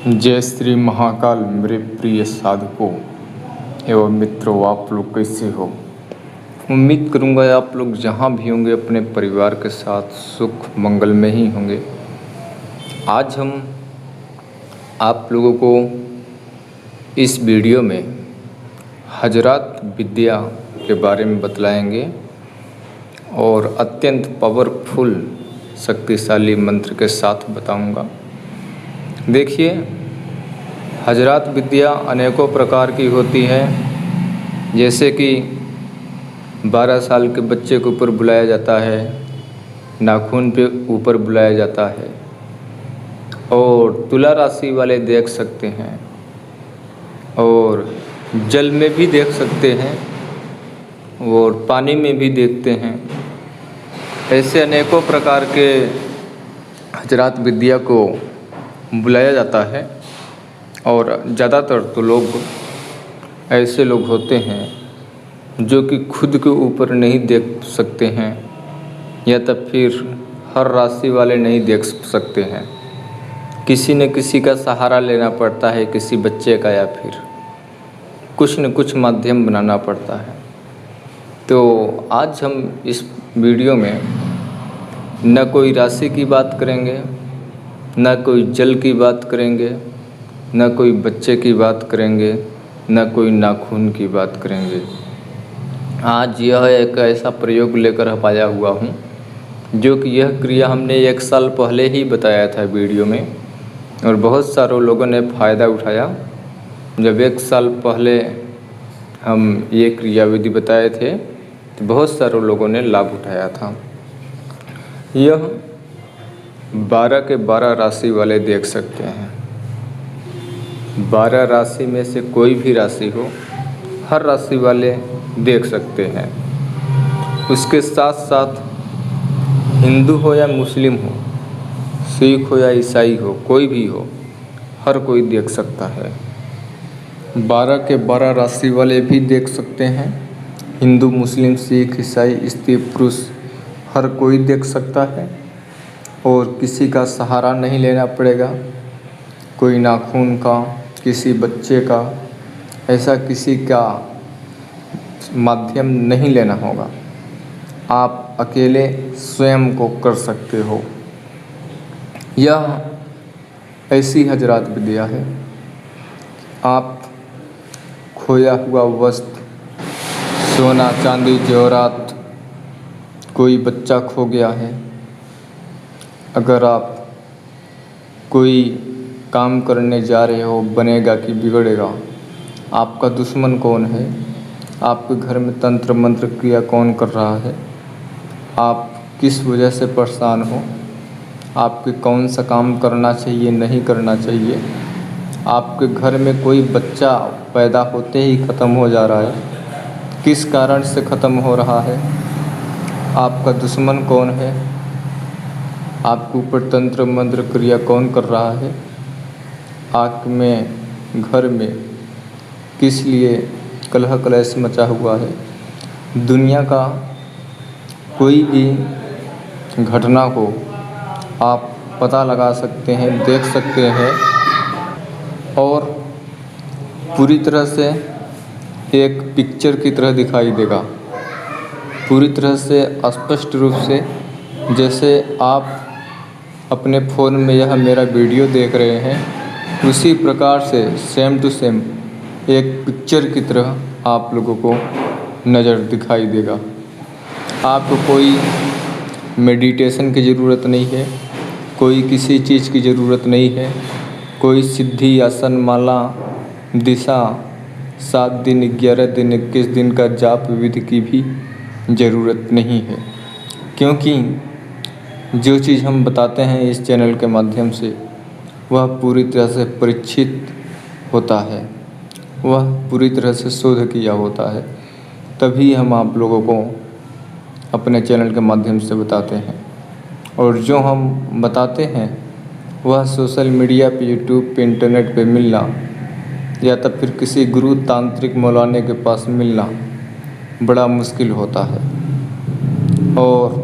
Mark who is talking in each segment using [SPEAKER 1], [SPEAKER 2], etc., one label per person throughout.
[SPEAKER 1] जय श्री महाकाल। मेरे प्रिय साधकों एवं मित्रों, आप लोग कैसे हो? उम्मीद करूंगा आप लोग जहां भी होंगे अपने परिवार के साथ सुख मंगल में ही होंगे। आज हम आप लोगों को इस वीडियो में हजरात विद्या के बारे में बतलाएंगे और अत्यंत पावरफुल शक्तिशाली मंत्र के साथ बताऊंगा। देखिए, हजरात विद्या अनेकों प्रकार की होती है। जैसे कि 12 साल के बच्चे के ऊपर बुलाया जाता है, नाखून पे ऊपर बुलाया जाता है, और तुला राशि वाले देख सकते हैं, और जल में भी देख सकते हैं और पानी में भी देखते हैं। ऐसे अनेकों प्रकार के हजरात विद्या को बुलाया जाता है। और ज़्यादातर तो लोग ऐसे लोग होते हैं जो कि खुद के ऊपर नहीं देख सकते हैं, या तब फिर हर राशि वाले नहीं देख सकते हैं। किसी न किसी का सहारा लेना पड़ता है, किसी बच्चे का, या फिर कुछ न कुछ माध्यम बनाना पड़ता है। तो आज हम इस वीडियो में न कोई राशि की बात करेंगे, न कोई जल की बात करेंगे, न कोई बच्चे की बात करेंगे, न कोई नाखून की बात करेंगे। आज यह एक ऐसा प्रयोग लेकर आया हुआ हूँ जो कि यह क्रिया हमने 1 साल पहले ही बताया था वीडियो में, और बहुत सारे लोगों ने फ़ायदा उठाया। जब 1 साल पहले हम ये क्रिया विधि बताए थे तो बहुत सारे लोगों ने लाभ उठाया था। यह 12 के 12 राशि वाले देख सकते हैं। 12 राशि में से कोई भी राशि हो, हर राशि वाले देख सकते हैं। उसके साथ साथ हिंदू हो या मुस्लिम हो, सिख हो या ईसाई हो, कोई भी हो, हर कोई देख सकता है। 12 के 12 राशि वाले भी देख सकते हैं। हिंदू, मुस्लिम, सिख, ईसाई, स्त्री, पुरुष, हर कोई देख सकता है। और किसी का सहारा नहीं लेना पड़ेगा, कोई नाखून का, किसी बच्चे का, ऐसा किसी का माध्यम नहीं लेना होगा। आप अकेले स्वयं को कर सकते हो। यह ऐसी हजरात विद्या है। आप खोया हुआ वस्त्र, सोना, चांदी, जेवरात, कोई बच्चा खो गया है, अगर आप कोई काम करने जा रहे हो, बनेगा कि बिगड़ेगा, आपका दुश्मन कौन है, आपके घर में तंत्र मंत्र क्रिया कौन कर रहा है, आप किस वजह से परेशान हो, आपके कौन सा काम करना चाहिए, नहीं करना चाहिए, आपके घर में कोई बच्चा पैदा होते ही ख़त्म हो जा रहा है, किस कारण से ख़त्म हो रहा है, आपका दुश्मन कौन है, आपके ऊपर तंत्र मंत्र क्रिया कौन कर रहा है, आँख में, घर में किस लिए कलह कलेश मचा हुआ है। दुनिया का कोई भी घटना को आप पता लगा सकते हैं, देख सकते हैं, और पूरी तरह से एक पिक्चर की तरह दिखाई देगा, पूरी तरह से स्पष्ट रूप से। जैसे आप अपने फ़ोन में यह मेरा वीडियो देख रहे हैं, उसी प्रकार से सेम टू सेम एक पिक्चर की तरह आप लोगों को नज़र दिखाई देगा। आपको कोई मेडिटेशन की ज़रूरत नहीं है, कोई किसी चीज़ की ज़रूरत नहीं है, कोई सिद्धि, आसन, माला, दिशा, 7 दिन, 11 दिन, 21 दिन का जाप विधि की भी ज़रूरत नहीं है। क्योंकि जो चीज़ हम बताते हैं इस चैनल के माध्यम से, वह पूरी तरह से परीक्षित होता है, वह पूरी तरह से शोध किया होता है, तभी हम आप लोगों को अपने चैनल के माध्यम से बताते हैं। और जो हम बताते हैं वह सोशल मीडिया पे, यूट्यूब पे, इंटरनेट पे मिलना, या तब फिर किसी गुरु तांत्रिक मौलाने के पास मिलना बड़ा मुश्किल होता है। और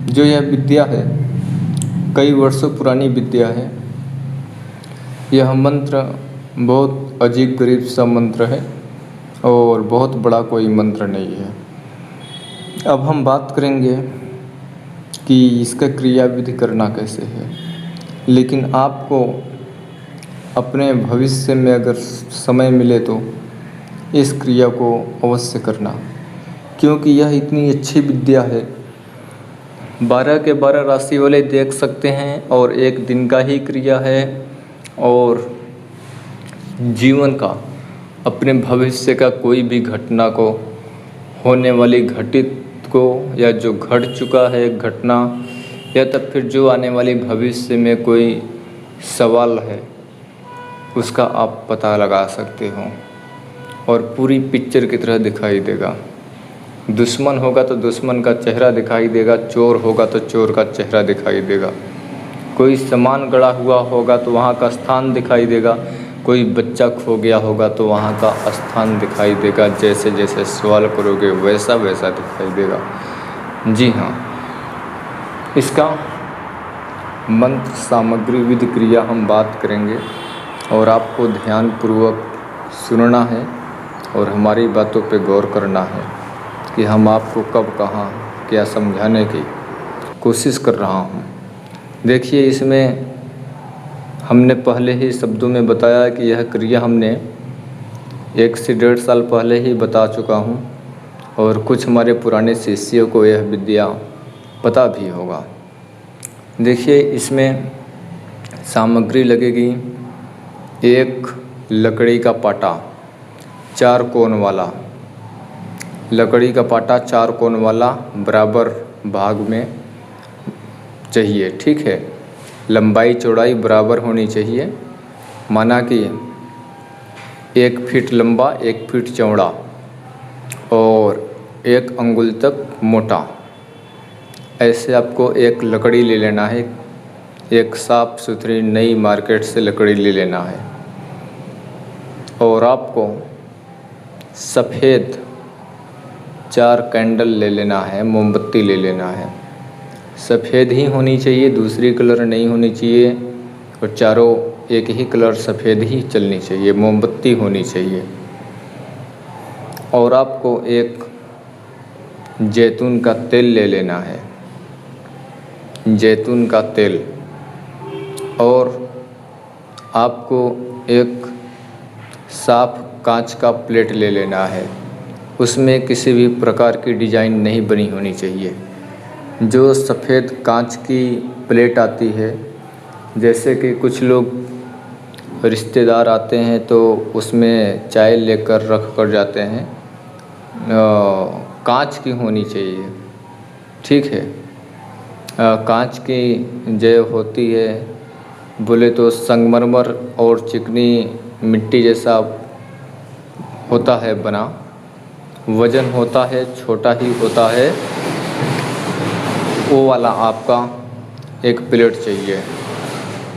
[SPEAKER 1] जो यह विद्या है, कई वर्षों पुरानी विद्या है। यह मंत्र बहुत अजीब गरीब सा मंत्र है और बहुत बड़ा कोई मंत्र नहीं है। अब हम बात करेंगे कि इसका क्रिया विधि करना कैसे है, लेकिन आपको अपने भविष्य में अगर समय मिले तो इस क्रिया को अवश्य करना, क्योंकि यह इतनी अच्छी विद्या है। 12 के 12 राशि वाले देख सकते हैं और एक दिन का ही क्रिया है और जीवन का, अपने भविष्य का कोई भी घटना को, होने वाली घटित को, या जो घट चुका है घटना, या तब फिर जो आने वाली भविष्य में कोई सवाल है उसका आप पता लगा सकते हो और पूरी पिक्चर की तरह दिखाई देगा। दुश्मन होगा तो दुश्मन का चेहरा दिखाई देगा, चोर होगा तो चोर का चेहरा दिखाई देगा, कोई सामान गड़ा हुआ होगा तो वहाँ का स्थान दिखाई देगा, कोई बच्चा खो गया होगा तो वहाँ का स्थान दिखाई देगा। जैसे जैसे सवाल करोगे वैसा वैसा दिखाई देगा। जी हाँ, इसका मंत्र सामग्री विधि क्रिया हम बात करेंगे और आपको ध्यानपूर्वक सुनना है और हमारी बातों पे गौर करना है कि हम आपको कब कहाँ क्या समझाने की कोशिश कर रहा हूँ। देखिए, इसमें हमने पहले ही शब्दों में बताया कि यह क्रिया हमने 1 से 1.5 साल पहले ही बता चुका हूँ और कुछ हमारे पुराने शिष्यों को यह विद्या पता भी होगा। देखिए, इसमें सामग्री लगेगी एक लकड़ी का पाटा 4 कोण वाला, लकड़ी का पाटा 4 कोण वाला बराबर भाग में चाहिए। ठीक है, लंबाई चौड़ाई बराबर होनी चाहिए। माना कि 1 फीट लंबा 1 फीट चौड़ा और 1 अंगुल तक मोटा, ऐसे आपको एक लकड़ी ले लेना है। एक साफ़ सुथरी नई मार्केट से लकड़ी ले लेना है और आपको सफ़ेद 4 कैंडल ले लेना है, मोमबत्ती ले लेना है। सफ़ेद ही होनी चाहिए, दूसरी कलर नहीं होनी चाहिए और चारों एक ही कलर सफ़ेद ही चलनी चाहिए, मोमबत्ती होनी चाहिए। और आपको एक जैतून का तेल ले लेना है, जैतून का तेल। और आपको एक साफ कांच का प्लेट ले लेना है, उसमें किसी भी प्रकार की डिज़ाइन नहीं बनी होनी चाहिए। जो सफ़ेद कांच की प्लेट आती है, जैसे कि कुछ लोग रिश्तेदार आते हैं तो उसमें चाय लेकर रख कर जाते हैं, कांच की होनी चाहिए। ठीक है, कांच की जो होती है, बोले तो संगमरमर और चिकनी मिट्टी जैसा होता है बना, वज़न होता है, छोटा ही होता है, वो वाला आपका एक प्लेट चाहिए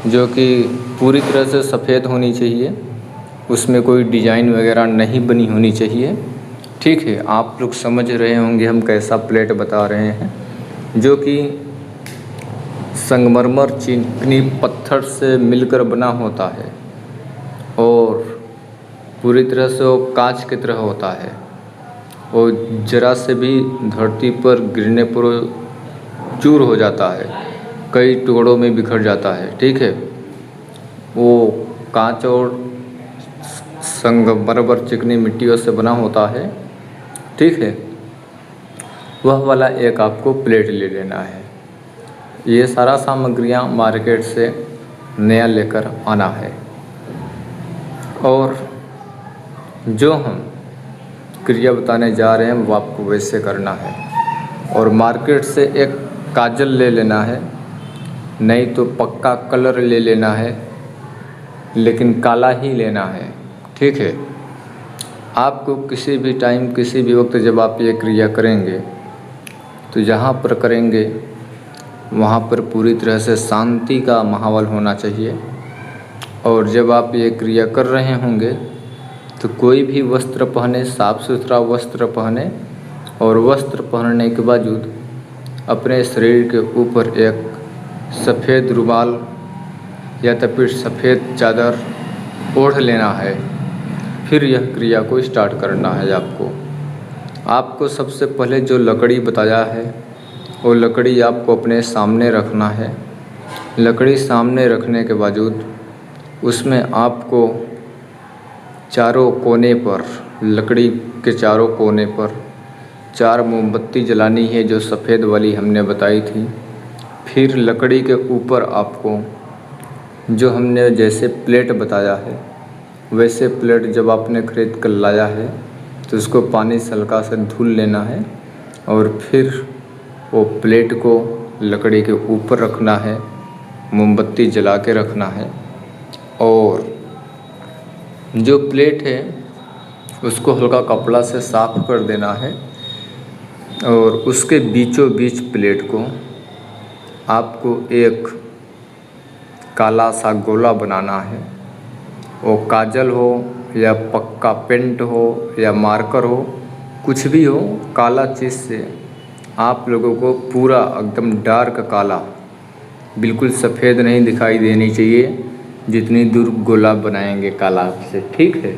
[SPEAKER 1] जो कि पूरी तरह से सफ़ेद होनी चाहिए, उसमें कोई डिज़ाइन वगैरह नहीं बनी होनी चाहिए। ठीक है, आप लोग समझ रहे होंगे हम कैसा प्लेट बता रहे हैं, जो कि संगमरमर चिकनी पत्थर से मिलकर बना होता है और पूरी तरह से वो कांच की तरह होता है और ज़रा से भी धरती पर गिरने पर चूर हो जाता है, कई टुकड़ों में बिखर जाता है। ठीक है, वो कांच और संगमरमर चिकनी मिट्टियों से बना होता है। ठीक है, वह वाला एक आपको प्लेट ले लेना है। ये सारा सामग्रियाँ मार्केट से नया लेकर आना है और जो हम क्रिया बताने जा रहे हैं वो आपको वैसे करना है। और मार्केट से एक काजल ले लेना है, नहीं तो पक्का कलर ले लेना है, लेकिन काला ही लेना है। ठीक है, आपको किसी भी टाइम किसी भी वक्त जब आप ये क्रिया करेंगे तो जहाँ पर करेंगे वहाँ पर पूरी तरह से शांति का माहौल होना चाहिए। और जब आप ये क्रिया कर रहे होंगे तो कोई भी वस्त्र पहने, साफ़ सुथरा वस्त्र पहने और वस्त्र पहनने के बावजूद अपने शरीर के ऊपर एक सफ़ेद रुमाल या तो फिर सफ़ेद चादर ओढ़ लेना है। फिर यह क्रिया को स्टार्ट करना है। आपको सबसे पहले जो लकड़ी बताया है वो लकड़ी आपको अपने सामने रखना है। लकड़ी सामने रखने के बावजूद उसमें आपको चारों कोने पर, लकड़ी के चारों कोने पर 4 मोमबत्ती जलानी है, जो सफ़ेद वाली हमने बताई थी। फिर लकड़ी के ऊपर आपको जो हमने जैसे प्लेट बताया है वैसे प्लेट जब आपने खरीद कर लाया है तो उसको पानी से हल्का से धुल लेना है और फिर वो प्लेट को लकड़ी के ऊपर रखना है, मोमबत्ती जला के रखना है और जो प्लेट है उसको हल्का कपड़ा से साफ़ कर देना है और उसके बीचों बीच प्लेट को आपको एक काला सा गोला बनाना है। वो काजल हो या पक्का पेंट हो या मार्कर हो, कुछ भी हो, काला चीज़ से आप लोगों को पूरा एकदम डार्क काला, बिल्कुल सफ़ेद नहीं दिखाई देनी चाहिए जितनी दूर गोला बनाएंगे काला से, ठीक है।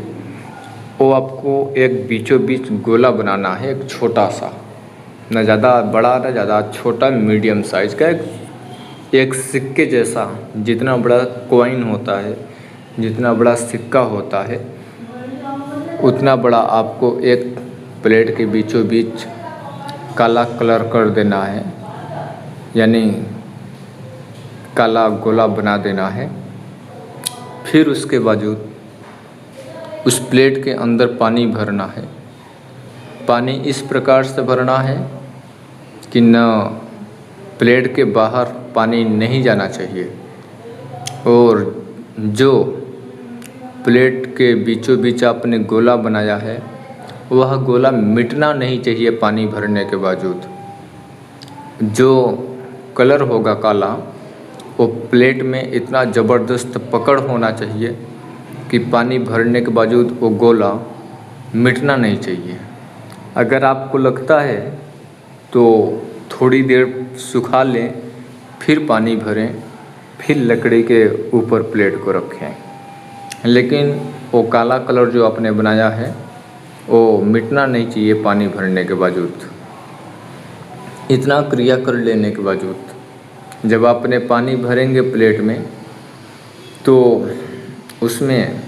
[SPEAKER 1] वो आपको एक बीचों बीच गोला बनाना है, एक छोटा सा, ना ज़्यादा बड़ा ना ज़्यादा छोटा, मीडियम साइज़ का, एक सिक्के जैसा। जितना बड़ा कॉइन होता है, जितना बड़ा सिक्का होता है, उतना बड़ा आपको एक प्लेट के बीचों बीच काला कलर कर देना है, यानी काला गोला बना देना है। फिर उसके बावजूद उस प्लेट के अंदर पानी भरना है। पानी इस प्रकार से भरना है कि न प्लेट के बाहर पानी नहीं जाना चाहिए और जो प्लेट के बीचों बीच आपने गोला बनाया है वह गोला मिटना नहीं चाहिए पानी भरने के बावजूद। जो कलर होगा काला, वो प्लेट में इतना ज़बरदस्त पकड़ होना चाहिए कि पानी भरने के बावजूद वो गोला मिटना नहीं चाहिए। अगर आपको लगता है तो थोड़ी देर सुखा लें, फिर पानी भरें, फिर लकड़ी के ऊपर प्लेट को रखें। लेकिन वो काला कलर जो आपने बनाया है वो मिटना नहीं चाहिए पानी भरने के बावजूद। इतना क्रिया कर लेने के बावजूद जब आपने पानी भरेंगे प्लेट में तो उसमें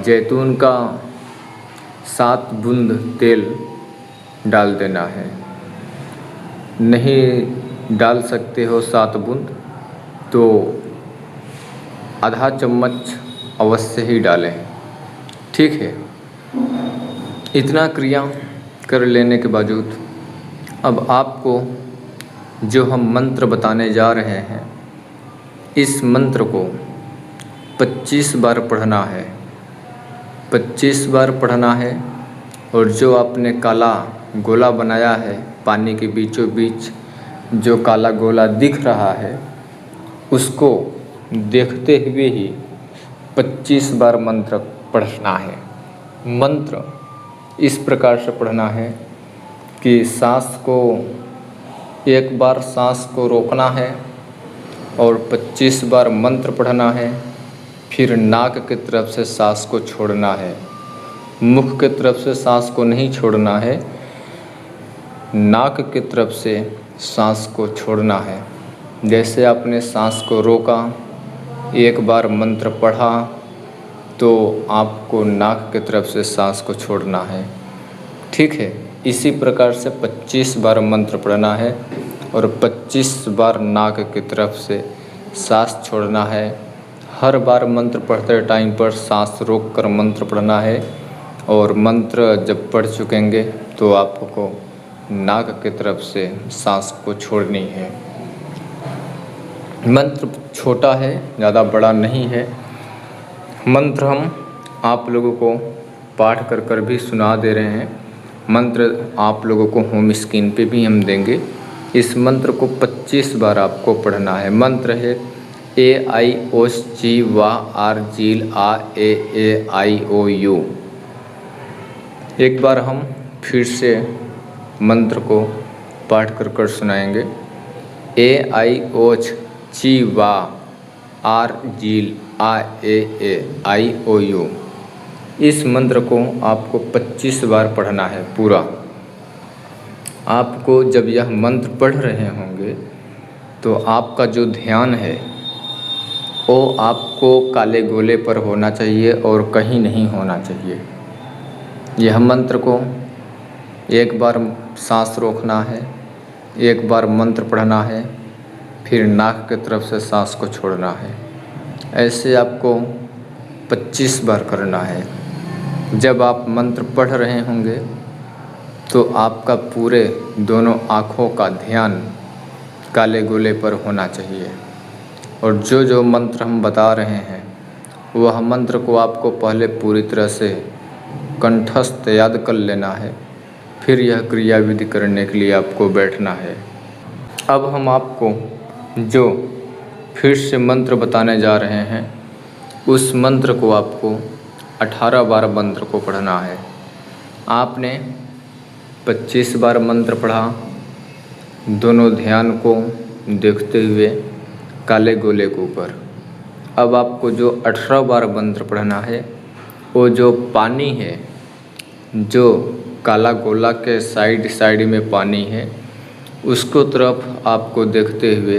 [SPEAKER 1] जैतून का 7 बूंद तेल डाल देना है। नहीं डाल सकते हो 7 बूंद तो आधा चम्मच अवश्य ही डालें, ठीक है। इतना क्रिया कर लेने के बावजूद अब आपको जो हम मंत्र बताने जा रहे हैं, इस मंत्र को 25 बार पढ़ना है। 25 बार पढ़ना है और जो आपने काला गोला बनाया है, पानी के बीचों बीच जो काला गोला दिख रहा है, उसको देखते हुए ही 25 बार मंत्र पढ़ना है। मंत्र इस प्रकार से पढ़ना है कि सांस को, एक बार सांस को रोकना है और 25 बार मंत्र पढ़ना है। फिर नाक की तरफ से सांस को छोड़ना है, मुख की तरफ से सांस को नहीं छोड़ना है, नाक की तरफ से सांस को छोड़ना है। जैसे आपने सांस को रोका, एक बार मंत्र पढ़ा, तो आपको नाक की तरफ से सांस को छोड़ना है, ठीक है। इसी प्रकार से 25 बार मंत्र पढ़ना है और 25 बार नाक की तरफ से सांस छोड़ना है। हर बार मंत्र पढ़ते टाइम पर सांस रोक कर मंत्र पढ़ना है और मंत्र जब पढ़ चुकेंगे तो आपको नाक की तरफ से सांस को छोड़नी है। मंत्र छोटा है, ज़्यादा बड़ा नहीं है। मंत्र हम आप लोगों को पाठ कर कर भी सुना दे रहे हैं। मंत्र आप लोगों को होम स्क्रीन पे भी हम देंगे। इस मंत्र को 25 बार आपको पढ़ना है। मंत्र है ए आई ओ ची वा are zeal uh A I O you. एक बार हम फिर से मंत्र को पाठ कर कर सुनाएंगे। ए आई ओ ची वा RGLAAIOU। इस मंत्र को आपको 25 बार पढ़ना है पूरा। आपको जब यह मंत्र पढ़ रहे होंगे तो आपका जो ध्यान है वो आपको काले गोले पर होना चाहिए और कहीं नहीं होना चाहिए। यह मंत्र को एक बार सांस रोकना है, एक बार मंत्र पढ़ना है, फिर नाक की तरफ से सांस को छोड़ना है। ऐसे आपको 25 बार करना है। जब आप मंत्र पढ़ रहे होंगे तो आपका पूरे दोनों आँखों का ध्यान काले गोले पर होना चाहिए। और जो मंत्र हम बता रहे हैं वह मंत्र को आपको पहले पूरी तरह से कंठस्थ याद कर लेना है, फिर यह क्रिया विधि करने के लिए आपको बैठना है। अब हम आपको जो फिर से मंत्र बताने जा रहे हैं उस मंत्र को आपको 18 बार मंत्र को पढ़ना है। आपने 25 बार मंत्र पढ़ा, दोनों ध्यान को देखते हुए काले गोले के ऊपर। अब आपको जो 18 बार मंत्र पढ़ना है वो जो पानी है, जो काला गोला के साइड में पानी है, उसको तरफ आपको देखते हुए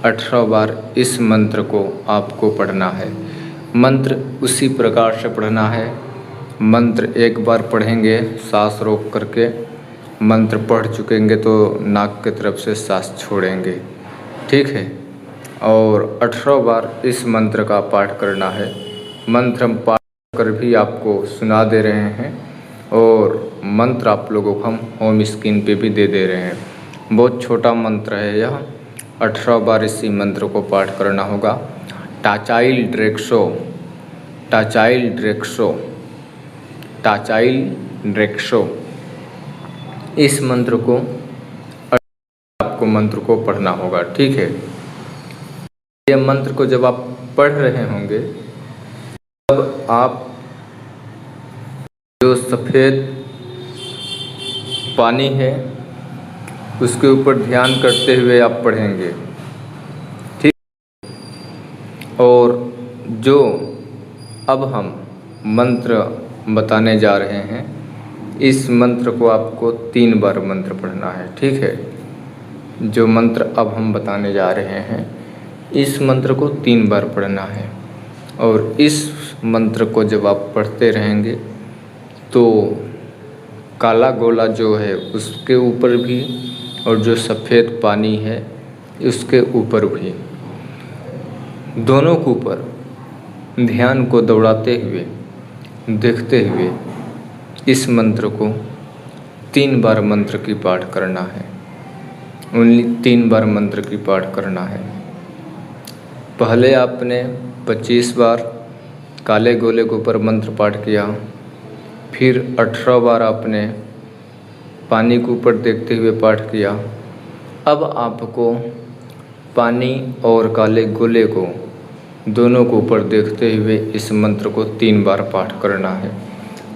[SPEAKER 1] 18 बार इस मंत्र को आपको पढ़ना है। मंत्र उसी प्रकार से पढ़ना है। मंत्र एक बार पढ़ेंगे सांस रोक करके, मंत्र पढ़ चुकेंगे तो नाक की तरफ से सांस छोड़ेंगे, ठीक है। और 18 बार इस मंत्र का पाठ करना है। मंत्र हम पाठ कर भी आपको सुना दे रहे हैं और मंत्र आप लोगों को हम होम स्क्रीन पे भी दे रहे हैं। बहुत छोटा मंत्र है यह। 18 बार इसी मंत्र को पाठ करना होगा। टाचाइल ड्रेक्सो, टाचाइल ड्रेक्सो, टाचाइल ड्रेक्सो। इस मंत्र को आपको मंत्र को पढ़ना होगा, ठीक है। ये मंत्र को जब आप पढ़ रहे होंगे तब आप जो सफ़ेद पानी है उसके ऊपर ध्यान करते हुए आप पढ़ेंगे, ठीक। और जो अब हम मंत्र बताने जा रहे हैं इस मंत्र को आपको 3 बार मंत्र पढ़ना है, ठीक है। जो मंत्र अब हम बताने जा रहे हैं इस मंत्र को 3 बार पढ़ना है। और इस मंत्र को जब आप पढ़ते रहेंगे तो काला गोला जो है उसके ऊपर भी और जो सफ़ेद पानी है उसके ऊपर भी, दोनों के ऊपर ध्यान को दौड़ाते हुए देखते हुए इस मंत्र को 3 बार मंत्र की पाठ करना है। ओनली 3 बार मंत्र की पाठ करना है। पहले आपने 25 बार काले गोले के ऊपर मंत्र पाठ किया, फिर 18 बार आपने पानी के ऊपर देखते हुए पाठ किया। अब आपको पानी और काले गोले को दोनों को ऊपर देखते हुए इस मंत्र को 3 बार पाठ करना है।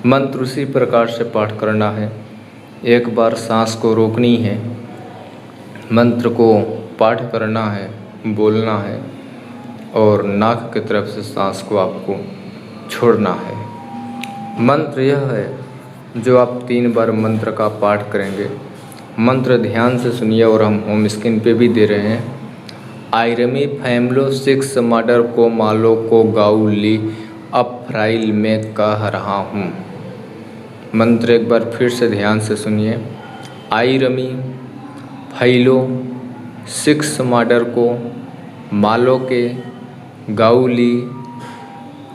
[SPEAKER 1] मंत्र उसी प्रकार से पाठ करना है। एक बार सांस को रोकनी है, मंत्र को पाठ करना है, बोलना है और नाक की तरफ से सांस को आपको छोड़ना है। मंत्र यह है जो आप 3 बार मंत्र का पाठ करेंगे। मंत्र ध्यान से सुनिए और हम होम स्क्रीन पे भी दे रहे हैं। आयरमी फैमलो 6 मर्डर को मालो को गाउली अफ्राइल में कह रहा हूँ। मंत्र एक बार फिर से ध्यान से सुनिए। आयरमी फैलो 6 मर्डर को मालो के गाउली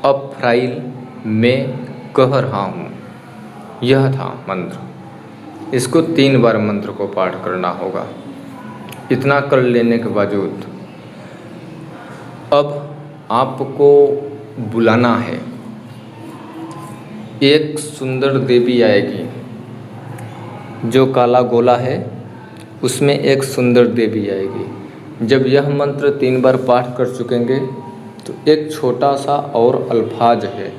[SPEAKER 1] अफ्राइल में कह रहा हूँ। यह था मंत्र। इसको 3 बार मंत्र को पाठ करना होगा। इतना कर लेने के बावजूद अब आपको बुलाना है। एक सुंदर देवी आएगी। जो काला गोला है उसमें एक सुंदर देवी आएगी। जब यह मंत्र 3 बार पाठ कर चुकेंगे तो एक छोटा सा और अल्फाज है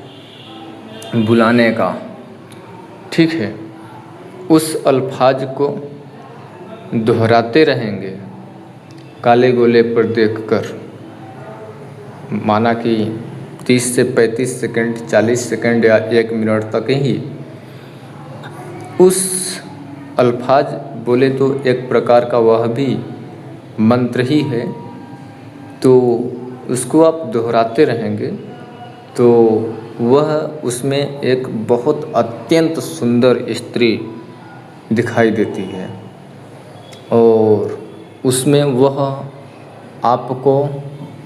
[SPEAKER 1] बुलाने का, ठीक है। उस अल्फाज को दोहराते रहेंगे काले गोले पर देखकर। माना कि 30 से 35 सेकंड, 40 सेकंड या 1 मिनट तक ही उस अल्फाज बोले तो एक प्रकार का वह भी मंत्र ही है। तो उसको आप दोहराते रहेंगे तो वह उसमें एक बहुत अत्यंत सुंदर स्त्री दिखाई देती है और उसमें वह आपको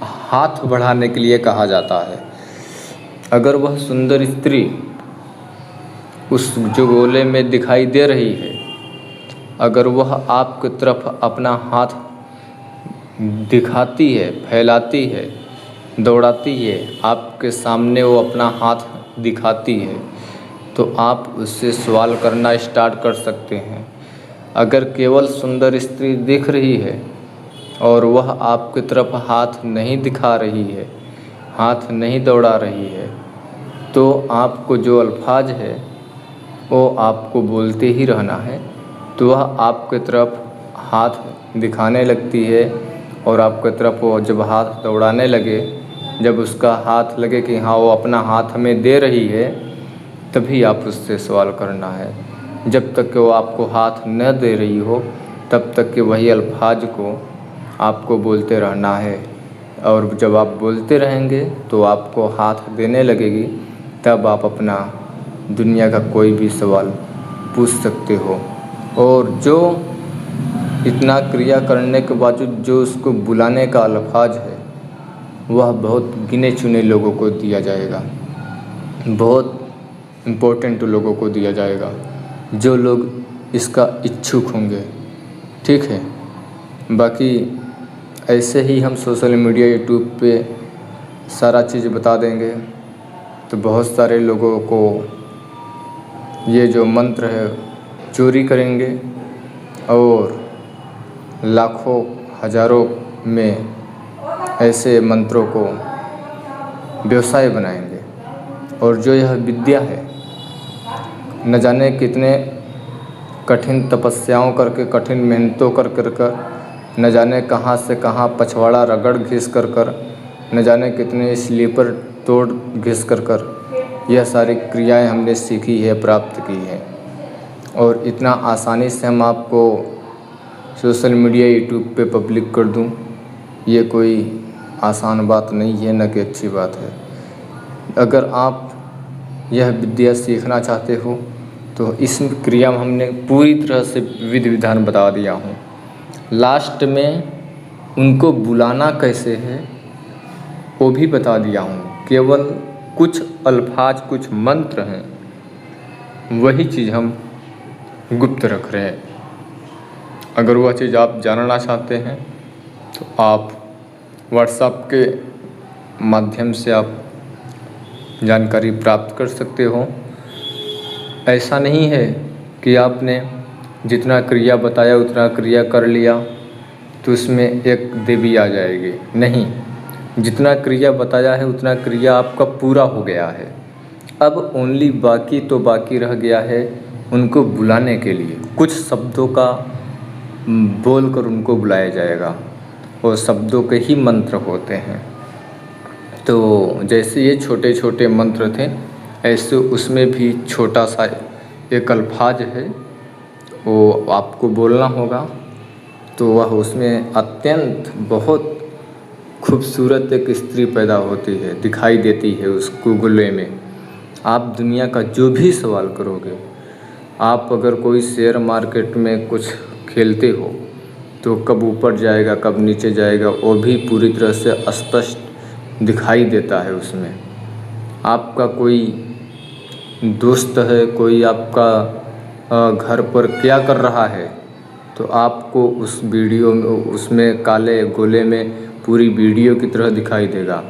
[SPEAKER 1] हाथ बढ़ाने के लिए कहा जाता है। अगर वह सुंदर स्त्री उस जो गोले में दिखाई दे रही है, अगर वह आपकी तरफ अपना हाथ दिखाती है, फैलाती है, दौड़ाती है, आपके सामने वो अपना हाथ दिखाती है, तो आप उससे सवाल करना स्टार्ट कर सकते हैं। अगर केवल सुंदर स्त्री दिख रही है और वह आपकी तरफ हाथ नहीं दिखा रही है, हाथ नहीं दौड़ा रही है, तो आपको जो अल्फाज है वो आपको बोलते ही रहना है। तो वह आपकी तरफ हाथ दिखाने लगती है और आपकी तरफ वो जब हाथ दौड़ाने लगे, जब उसका हाथ लगे कि हाँ वो अपना हाथ हमें दे रही है, तभी आप उससे सवाल करना है। जब तक कि वो आपको हाथ न दे रही हो तब तक कि वही अल्फाज को आपको बोलते रहना है। और जब आप बोलते रहेंगे तो आपको हाथ देने लगेगी, तब आप अपना दुनिया का कोई भी सवाल पूछ सकते हो। और जो इतना क्रिया करने के बावजूद जो उसको बुलाने का अल्फाज है वह बहुत गिने चुने लोगों को दिया जाएगा, बहुत इम्पोर्टेंट लोगों को दिया जाएगा, जो लोग इसका इच्छुक होंगे। ठीक है, बाकी ऐसे ही हम सोशल मीडिया, यूट्यूब पे सारा चीज़ बता देंगे तो बहुत सारे लोगों को ये जो मंत्र है चोरी करेंगे और लाखों हज़ारों में ऐसे मंत्रों को व्यवसाय बनाएंगे। और जो यह विद्या है, न जाने कितने कठिन तपस्याओं करके, कठिन मेहनतों कर न जाने कहाँ से कहाँ पछवाड़ा रगड़ घिस कर न जाने कितने स्लीपर तोड़ घिस कर यह सारी क्रियाएं हमने सीखी है, प्राप्त की है। और इतना आसानी से हम आपको सोशल मीडिया, यूट्यूब पे पब्लिक कर दूं, ये कोई आसान बात नहीं है, न कि अच्छी बात है। अगर आप यह विद्या सीखना चाहते हो तो इस क्रिया में हमने पूरी तरह से विधि विधान बता दिया हूँ। लास्ट में उनको बुलाना कैसे है वो भी बता दिया हूँ। केवल कुछ अल्फाज, कुछ मंत्र हैं, वही चीज़ हम गुप्त रख रहे हैं। अगर वह चीज़ आप जानना चाहते हैं तो आप व्हाट्सएप के माध्यम से आप जानकारी प्राप्त कर सकते हो। ऐसा नहीं है कि आपने जितना क्रिया बताया उतना क्रिया कर लिया तो उसमें एक देवी आ जाएगी। नहीं, जितना क्रिया बताया है उतना क्रिया आपका पूरा हो गया है। अब ओनली बाकी रह गया है उनको बुलाने के लिए। कुछ शब्दों का बोल कर उनको बुलाया जाएगा और शब्दों के ही मंत्र होते हैं। तो जैसे ये छोटे छोटे मंत्र थे, ऐसे उसमें भी छोटा सा एक अल्फाज है, वो आपको बोलना होगा। तो वह उसमें अत्यंत बहुत खूबसूरत एक स्त्री पैदा होती है, दिखाई देती है उस गूगले में। आप दुनिया का जो भी सवाल करोगे, आप अगर कोई शेयर मार्केट में कुछ खेलते हो तो कब ऊपर जाएगा कब नीचे जाएगा वो भी पूरी तरह से स्पष्ट दिखाई देता है उसमें। आपका कोई दोस्त है, कोई आपका घर पर क्या कर रहा है, तो आपको उस वीडियो में, उसमें काले गोले में पूरी वीडियो की तरह दिखाई देगा।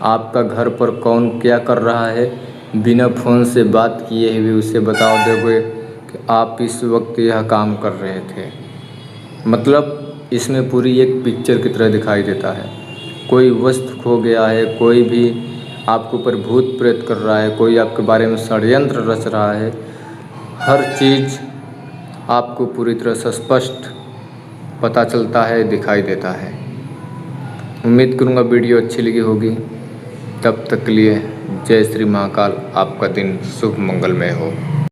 [SPEAKER 1] आपका घर पर कौन क्या कर रहा है बिना फ़ोन से बात किए हुए उसे बता दोगे कि आप इस वक्त यह काम कर रहे थे। मतलब इसमें पूरी एक पिक्चर की तरह दिखाई देता है। कोई वस्तु खो गया है, कोई भी आपके ऊपर भूत प्रेत कर रहा है, कोई आपके बारे में षड्यंत्र रच रहा है, हर चीज़ आपको पूरी तरह से स्पष्ट पता चलता है, दिखाई देता है। उम्मीद करूँगा वीडियो अच्छी लगी होगी। तब तक के लिए जय श्री महाकाल। आपका दिन शुभ मंगलमय हो।